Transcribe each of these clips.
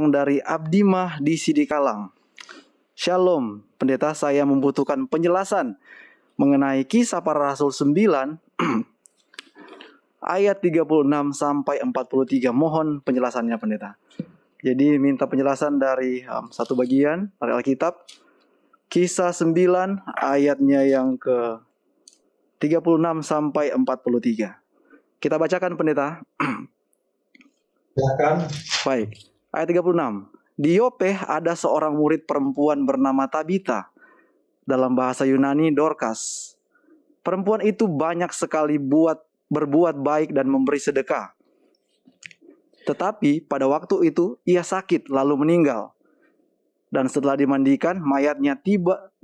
dari Abdimah di Sidikalang. Shalom, pendeta, saya membutuhkan penjelasan mengenai Kisah Para Rasul 9 ayat 36 sampai 43. Mohon penjelasannya, pendeta. Jadi minta penjelasan dari satu bagian dari Alkitab. Kisah 9 ayatnya yang ke 36 sampai 43. Kita bacakan, pendeta. Silakan. Baik. Ayat 36. Di Yope ada seorang murid perempuan bernama Tabita. Dalam bahasa Yunani, Dorcas. Perempuan itu banyak sekali berbuat baik dan memberi sedekah. Tetapi pada waktu itu ia sakit lalu meninggal. Dan setelah dimandikan, mayatnya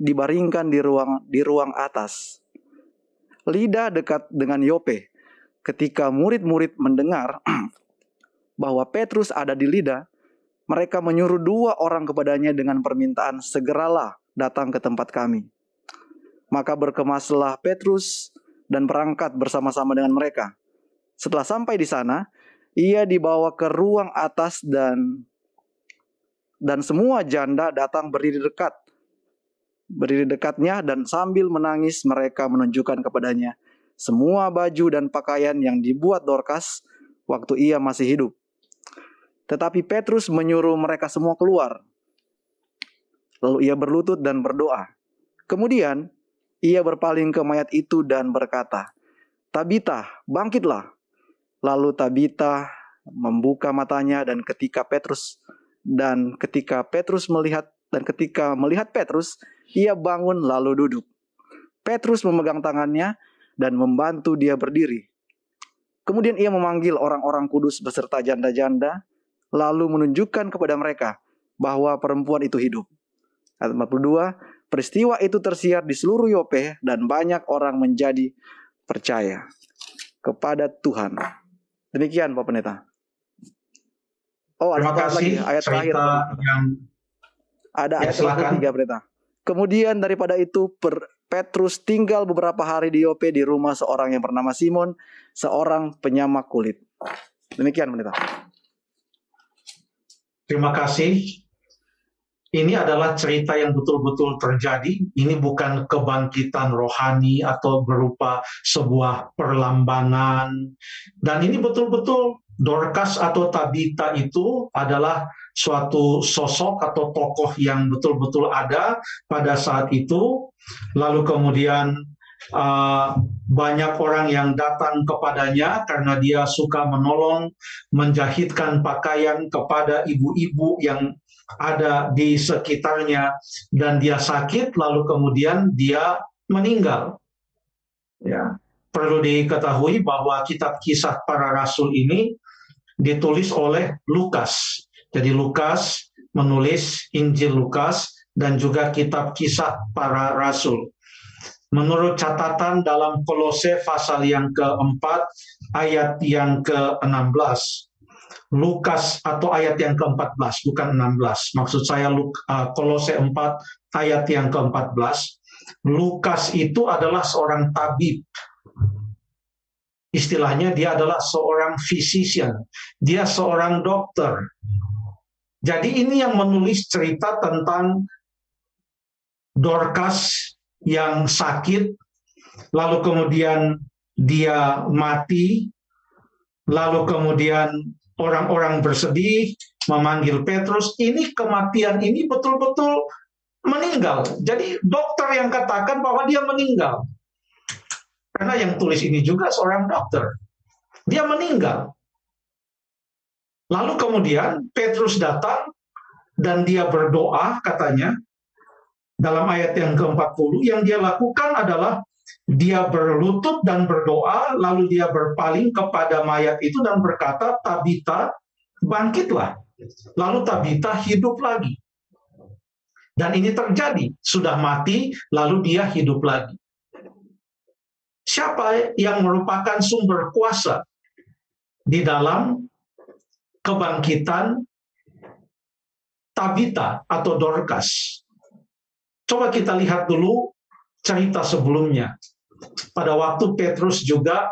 dibaringkan di ruang atas. Lida dekat dengan Yope. Ketika murid-murid mendengar bahwa Petrus ada di Lida, mereka menyuruh 2 orang kepadanya dengan permintaan, segeralah datang ke tempat kami. Maka berkemaslah Petrus dan berangkat bersama-sama dengan mereka. Setelah sampai di sana, ia dibawa ke ruang atas dan semua janda datang berdiri dekatnya, dan sambil menangis mereka menunjukkan kepadanya semua baju dan pakaian yang dibuat Dorcas waktu ia masih hidup. Tetapi Petrus menyuruh mereka semua keluar. Lalu ia berlutut dan berdoa. Kemudian ia berpaling ke mayat itu dan berkata, Tabita, bangkitlah. Lalu Tabita membuka matanya, dan ketika melihat Petrus, ia bangun lalu duduk. Petrus memegang tangannya dan membantu dia berdiri. Kemudian ia memanggil orang-orang kudus beserta janda-janda, lalu menunjukkan kepada mereka bahwa perempuan itu hidup. Ayat 42, peristiwa itu tersiar di seluruh Yope dan banyak orang menjadi percaya kepada Tuhan. Demikian, Pak Pendeta. Oh, ada lagi ayat terakhir. Ada ayat 23, Pendeta. Kemudian daripada itu Petrus tinggal beberapa hari di Yope di rumah seorang yang bernama Simon, seorang penyamak kulit. Demikian, Pendeta. Terima kasih. Ini adalah cerita yang betul-betul terjadi. Ini bukan kebangkitan rohani atau berupa sebuah perlambangan. Dan ini betul-betul Dorcas atau Tabita itu adalah suatu sosok atau tokoh yang betul-betul ada pada saat itu. Lalu kemudian banyak orang yang datang kepadanya karena dia suka menolong menjahitkan pakaian kepada ibu-ibu yang ada di sekitarnya, dan dia sakit lalu kemudian dia meninggal. Ya, perlu diketahui bahwa kitab Kisah Para Rasul ini ditulis oleh Lukas. Jadi Lukas menulis Injil Lukas dan juga kitab Kisah Para Rasul. Menurut catatan dalam Kolose pasal yang keempat ayat yang ke-16, Lukas atau ayat yang ke-14, bukan 16. Maksud saya Kolose 4 ayat yang ke-14. Lukas itu adalah seorang tabib. Istilahnya dia adalah seorang physician. Dia seorang dokter. Jadi ini yang menulis cerita tentang Dorcas yang sakit, lalu kemudian dia mati, lalu kemudian orang-orang bersedih memanggil Petrus. Ini kematian ini betul-betul meninggal. Jadi dokter yang katakan bahwa dia meninggal. Karena yang tulis ini juga seorang dokter. Dia meninggal. Lalu kemudian Petrus datang dan dia berdoa, katanya dalam ayat yang ke-40, yang dia lakukan adalah dia berlutut dan berdoa, lalu dia berpaling kepada mayat itu dan berkata, Tabita, bangkitlah. Lalu Tabita hidup lagi. Dan ini terjadi, sudah mati, lalu dia hidup lagi. Siapa yang merupakan sumber kuasa di dalam kebangkitan Tabita atau Dorcas? Coba kita lihat dulu cerita sebelumnya. Pada waktu Petrus juga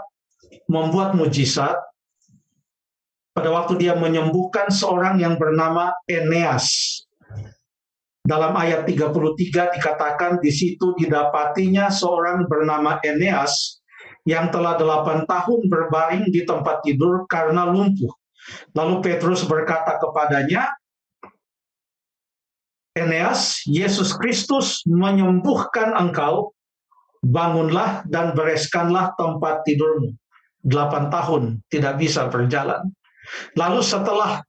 membuat mujizat, pada waktu dia menyembuhkan seorang yang bernama Eneas. Dalam ayat 33 dikatakan di situ didapatinya seorang bernama Eneas yang telah 8 tahun berbaring di tempat tidur karena lumpuh. Lalu Petrus berkata kepadanya, Eneas, Yesus Kristus menyembuhkan engkau, bangunlah dan bereskanlah tempat tidurmu. 8 tahun tidak bisa berjalan. Lalu setelah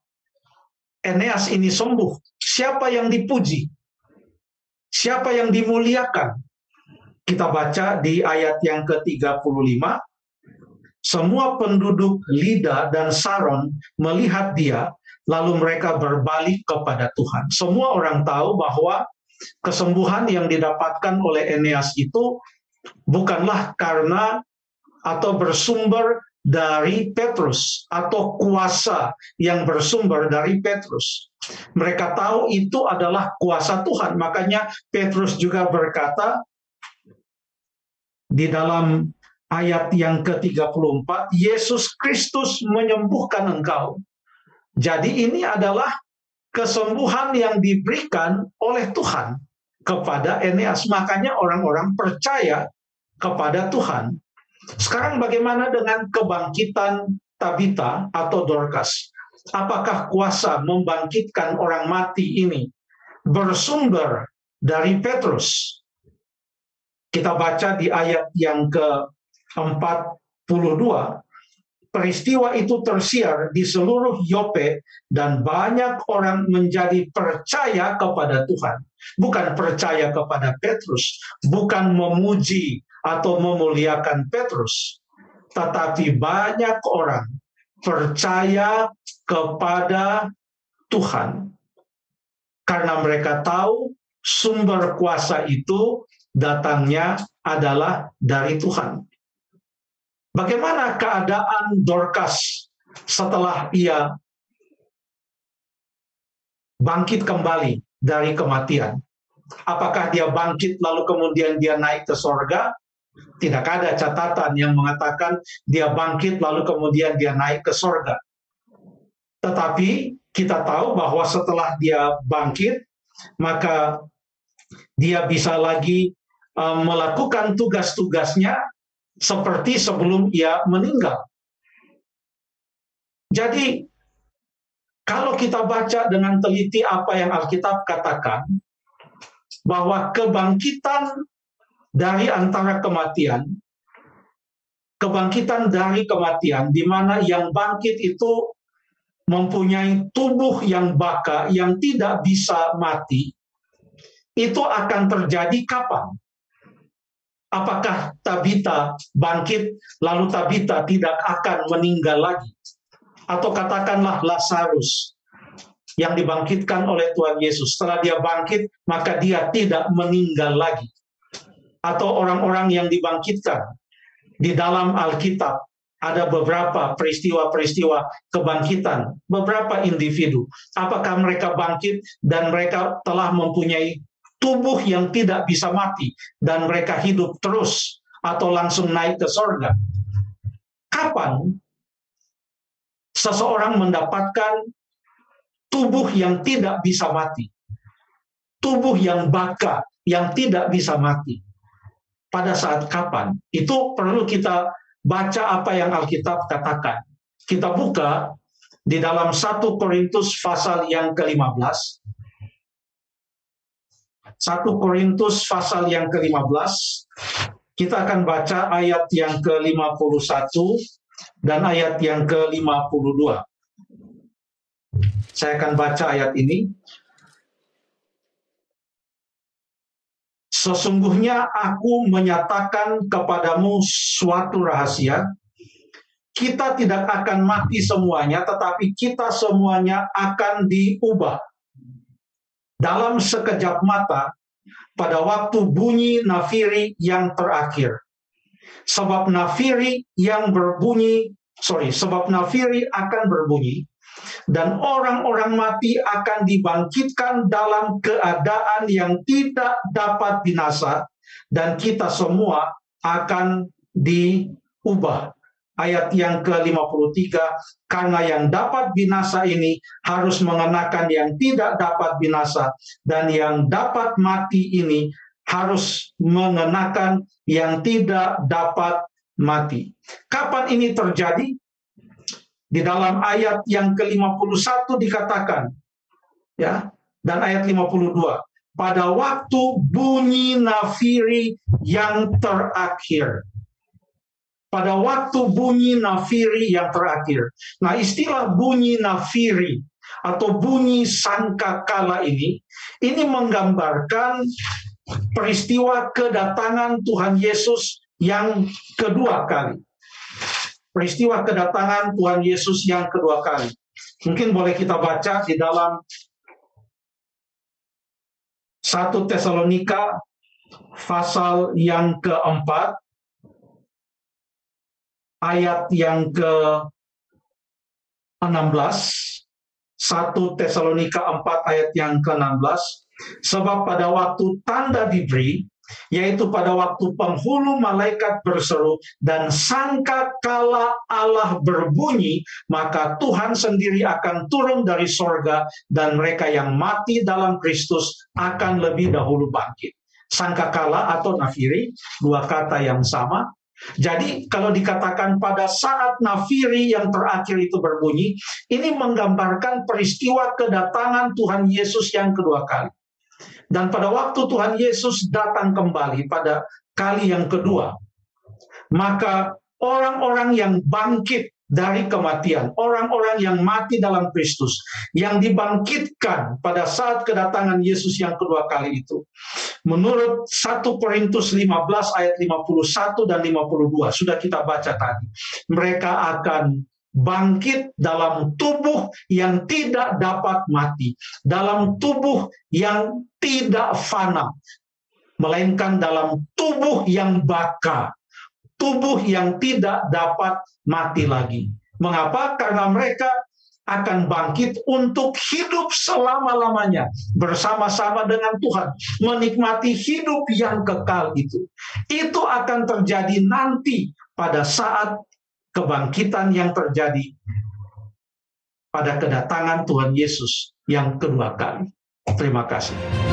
Eneas ini sembuh, siapa yang dipuji? Siapa yang dimuliakan? Kita baca di ayat yang ke-35, semua penduduk Lida dan Saron melihat dia, lalu mereka berbalik kepada Tuhan. Semua orang tahu bahwa kesembuhan yang didapatkan oleh Eneas itu bukanlah karena atau bersumber dari Petrus atau kuasa yang bersumber dari Petrus. Mereka tahu itu adalah kuasa Tuhan. Makanya Petrus juga berkata di dalam ayat yang ke-34, Yesus Kristus menyembuhkan engkau. Jadi ini adalah kesembuhan yang diberikan oleh Tuhan kepada Eneas. Makanya orang-orang percaya kepada Tuhan. Sekarang bagaimana dengan kebangkitan Tabita atau Dorcas? Apakah kuasa membangkitkan orang mati ini bersumber dari Petrus? Kita baca di ayat yang ke-42, peristiwa itu tersiar di seluruh Yope dan banyak orang menjadi percaya kepada Tuhan. Bukan percaya kepada Petrus, bukan memuji atau memuliakan Petrus, tetapi banyak orang percaya kepada Tuhan karena mereka tahu sumber kuasa itu datangnya adalah dari Tuhan. Bagaimana keadaan Dorcas setelah ia bangkit kembali dari kematian? Apakah dia bangkit lalu kemudian dia naik ke sorga? Tidak ada catatan yang mengatakan dia bangkit lalu kemudian dia naik ke sorga. Tetapi kita tahu bahwa setelah dia bangkit, maka dia bisa lagi melakukan tugas-tugasnya seperti sebelum ia meninggal. Jadi, kalau kita baca dengan teliti apa yang Alkitab katakan, bahwa kebangkitan dari antara kematian, kebangkitan dari kematian, di mana yang bangkit itu mempunyai tubuh yang baka, yang tidak bisa mati, itu akan terjadi kapan? Apakah Tabita bangkit, lalu Tabita tidak akan meninggal lagi? Atau katakanlah Lazarus yang dibangkitkan oleh Tuhan Yesus. Setelah dia bangkit, maka dia tidak meninggal lagi. Atau orang-orang yang dibangkitkan. Di dalam Alkitab ada beberapa peristiwa-peristiwa kebangkitan, beberapa individu. Apakah mereka bangkit dan mereka telah mempunyai tubuh yang tidak bisa mati dan mereka hidup terus atau langsung naik ke sorga? Kapan seseorang mendapatkan tubuh yang tidak bisa mati, tubuh yang baka, yang tidak bisa mati? Pada saat kapan? Itu perlu kita baca apa yang Alkitab katakan. Kita buka di dalam 1 Korintus pasal yang ke-15. 1 Korintus pasal yang ke-15. Kita akan baca ayat yang ke-51 dan ayat yang ke-52. Saya akan baca ayat ini. Sesungguhnya aku menyatakan kepadamu suatu rahasia, kita tidak akan mati semuanya, tetapi kita semuanya akan diubah. Dalam sekejap mata, pada waktu bunyi nafiri yang terakhir. Sebab nafiri akan berbunyi, dan orang-orang mati akan dibangkitkan dalam keadaan yang tidak dapat binasa, dan kita semua akan diubah. ayat yang ke-53, karena yang dapat binasa ini harus mengenakan yang tidak dapat binasa, dan yang dapat mati ini harus mengenakan yang tidak dapat mati. Kapan ini terjadi? Di dalam ayat yang ke-51 dikatakan, ya, dan ayat 52, pada waktu bunyi nafiri yang terakhir. Pada waktu bunyi nafiri yang terakhir. Nah, istilah bunyi nafiri atau bunyi sangkakala ini menggambarkan peristiwa kedatangan Tuhan Yesus yang kedua kali. Peristiwa kedatangan Tuhan Yesus yang kedua kali. Mungkin boleh kita baca di dalam 1 Tesalonika pasal yang keempat, ayat yang ke-16, 1 Tesalonika 4 ayat yang ke-16, sebab pada waktu tanda diberi, yaitu pada waktu penghulu malaikat berseru dan sangkakala Allah berbunyi, maka Tuhan sendiri akan turun dari sorga dan mereka yang mati dalam Kristus akan lebih dahulu bangkit. Sangkakala atau nafiri, dua kata yang sama. Jadi kalau dikatakan pada saat nafiri yang terakhir itu berbunyi, ini menggambarkan peristiwa kedatangan Tuhan Yesus yang kedua kali. Dan pada waktu Tuhan Yesus datang kembali pada kali yang kedua, maka orang-orang yang bangkit dari kematian, orang-orang yang mati dalam Kristus, yang dibangkitkan pada saat kedatangan Yesus yang kedua kali itu, menurut 1 Korintus 15 ayat 51 dan 52, sudah kita baca tadi, mereka akan bangkit dalam tubuh yang tidak dapat mati, dalam tubuh yang tidak fana, melainkan dalam tubuh yang baka, tubuh yang tidak dapat mati lagi. Mengapa? Karena mereka akan bangkit untuk hidup selama-lamanya bersama-sama dengan Tuhan, menikmati hidup yang kekal itu. Itu akan terjadi nanti pada saat kebangkitan yang terjadi pada kedatangan Tuhan Yesus yang kedua kali. Terima kasih.